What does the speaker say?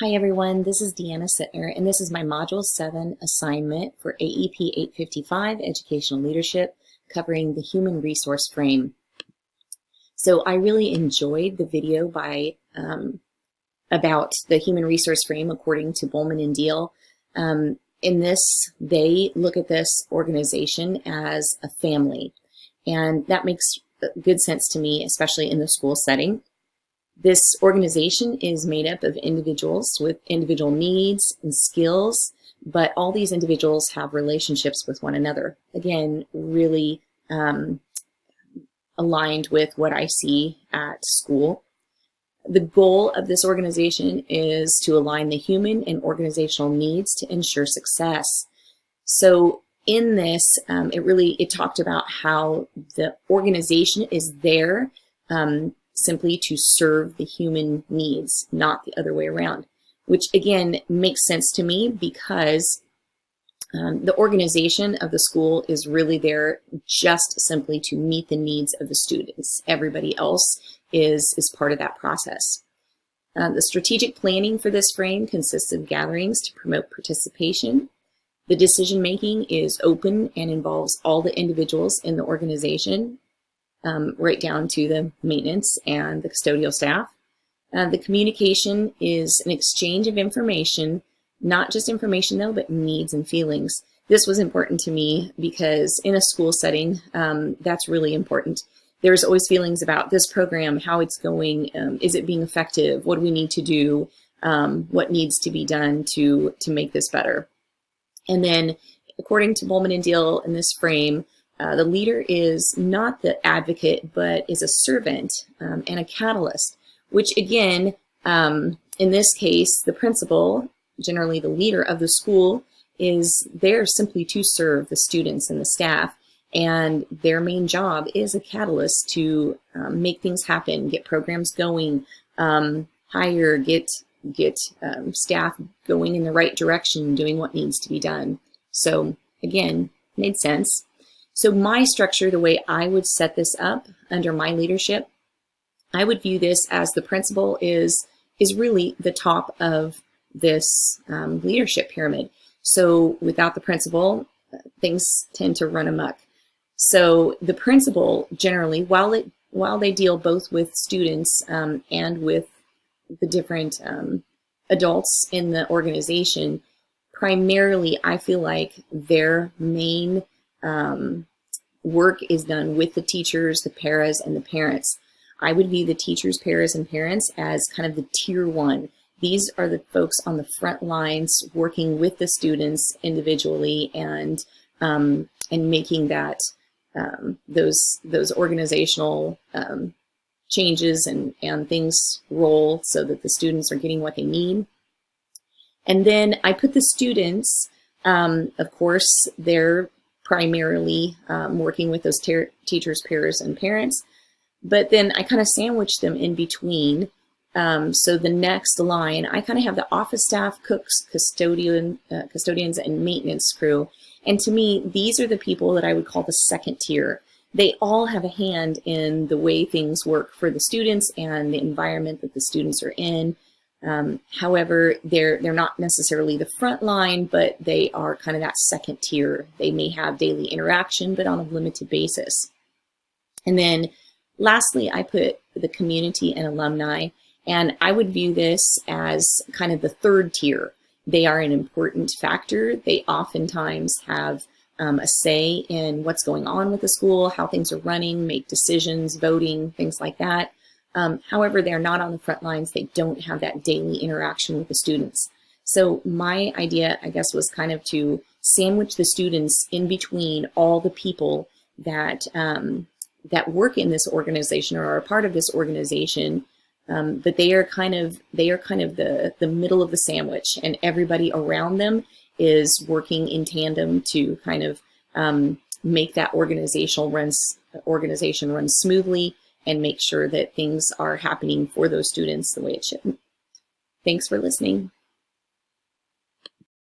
Hi everyone, this is Deanna Sittner, and this is my Module 7 assignment for AEP 855, Educational Leadership, covering the Human Resource Frame. So I really enjoyed the video about the Human Resource Frame according to Bowman and Deal. In this, they look at this organization as a family, and that makes good sense to me, especially in the school setting. This organization is made up of individuals with individual needs and skills, but all these individuals have relationships with one another. Again, really aligned with what I see at school. The goal of this organization is to align the human and organizational needs to ensure success. So in this, it talked about how the organization is there simply to serve the human needs, not the other way around, which again makes sense to me because the organization of the school is really there just simply to meet the needs of the students. Everybody else is part of that process. The strategic planning for this frame consists of gatherings to promote participation. The decision making is open and involves all the individuals in the organization, right down to the maintenance and the custodial staff. The communication is an exchange of information, not just information though, but needs and feelings. This was important to me because in a school setting, that's really important. There's always feelings about this program, how it's going, is it being effective, what do we need to do, what needs to be done to make this better. And then according to Bowman and Deal in this frame, the leader is not the advocate, but is a servant and a catalyst, which again, in this case, the principal, generally the leader of the school, is there simply to serve the students and the staff. And their main job is a catalyst to make things happen, get programs going, get staff going in the right direction, doing what needs to be done. So again, made sense. So my structure, the way I would set this up under my leadership, I would view this as the principal is really the top of this leadership pyramid. So without the principal, things tend to run amok. So the principal generally, while they deal both with students and with the different adults in the organization, primarily I feel like their main work is done with the teachers, the paras, and the parents. I would view the teachers, paras, and parents as kind of the tier one. These are the folks on the front lines working with the students individually and making that those organizational changes and things roll so that the students are getting what they need. And then I put the students, of course, they're primarily working with those teachers, peers, and parents, but then I kind of sandwich them in between. So the next line, I kind of have the office staff, cooks, custodians, and maintenance crew. And to me, these are the people that I would call the second tier. They all have a hand in the way things work for the students and the environment that the students are in. However, they're not necessarily the front line, but they are kind of that second tier. They may have daily interaction, but on a limited basis. And then lastly, I put the community and alumni, and I would view this as kind of the third tier. They are an important factor. They oftentimes have a say in what's going on with the school, how things are running, make decisions, voting, things like that. However, they're not on the front lines. They don't have that daily interaction with the students. So my idea, I guess, was kind of to sandwich the students in between all the people that that work in this organization or are a part of this organization. But they are kind of the middle of the sandwich, and everybody around them is working in tandem to kind of make that organization run smoothly and make sure that things are happening for those students the way it should. Thanks for listening.